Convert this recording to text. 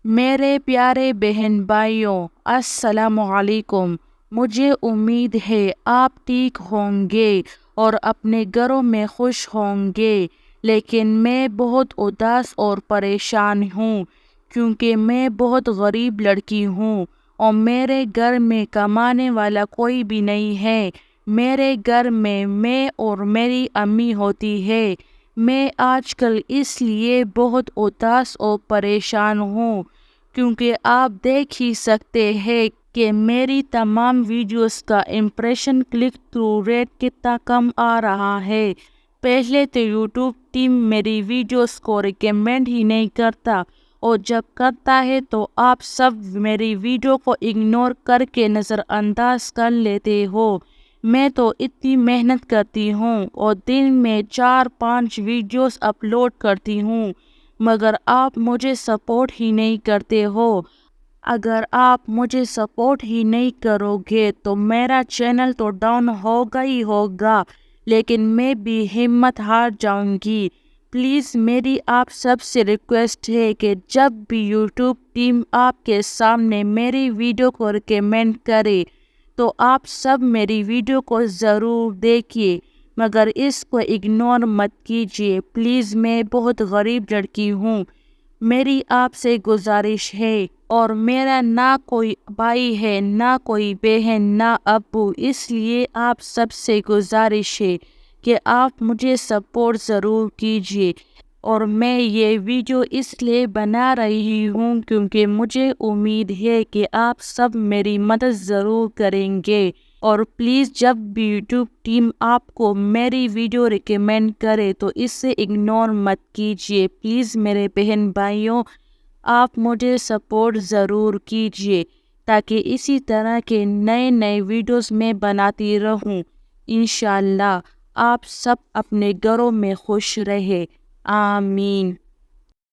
میرے پیارے بہن بھائیوں، السلام علیکم۔ مجھے امید ہے آپ ٹھیک ہوں گے اور اپنے گھروں میں خوش ہوں گے، لیکن میں بہت اداس اور پریشان ہوں کیونکہ میں بہت غریب لڑکی ہوں اور میرے گھر میں کمانے والا کوئی بھی نہیں ہے۔ میرے گھر میں اور میری امی ہوتی ہے۔ میں آج کل اس لیے بہت اداس اور پریشان ہوں کیونکہ آپ دیکھ ہی سکتے ہیں کہ میری تمام ویڈیوز کا امپریشن کلک تھرو ریٹ کتنا کم آ رہا ہے۔ پہلے تو یوٹیوب ٹیم میری ویڈیوز کو ریکمینڈ ہی نہیں کرتا، اور جب کرتا ہے تو آپ سب میری ویڈیو کو اگنور کر کے نظر انداز کر لیتے ہو۔ میں تو اتنی محنت کرتی ہوں اور دن میں 4-5 ویڈیوز اپلوڈ کرتی ہوں، مگر آپ مجھے سپورٹ ہی نہیں کرتے ہو۔ اگر آپ مجھے سپورٹ ہی نہیں کرو گے تو میرا چینل تو ڈاؤن ہوگا ہی ہوگا، لیکن میں بھی ہمت ہار جاؤں گی۔ پلیز میری آپ سب سے ریکویسٹ ہے کہ جب بھی یوٹیوب ٹیم آپ کے سامنے میری ویڈیو کو ریکمینڈ کرے تو آپ سب میری ویڈیو کو ضرور دیکھیے، مگر اس کو اگنور مت کیجیے پلیز۔ میں بہت غریب لڑکی ہوں، میری آپ سے گزارش ہے، اور میرا نہ کوئی بھائی ہے، نہ کوئی بہن، نہ ابو، اس لیے آپ سب سے گزارش ہے کہ آپ مجھے سپورٹ ضرور کیجیے۔ اور میں یہ ویڈیو اس لیے بنا رہی ہوں کیونکہ مجھے امید ہے کہ آپ سب میری مدد ضرور کریں گے، اور پلیز جب بھی یوٹیوب ٹیم آپ کو میری ویڈیو ریکمینڈ کرے تو اسے اگنور مت کیجیے پلیز۔ میرے بہن بھائیوں، آپ مجھے سپورٹ ضرور کیجیے تاکہ اسی طرح کے نئے ویڈیوز میں بناتی رہوں۔ انشاءاللہ آپ سب اپنے گھروں میں خوش رہے، آمین۔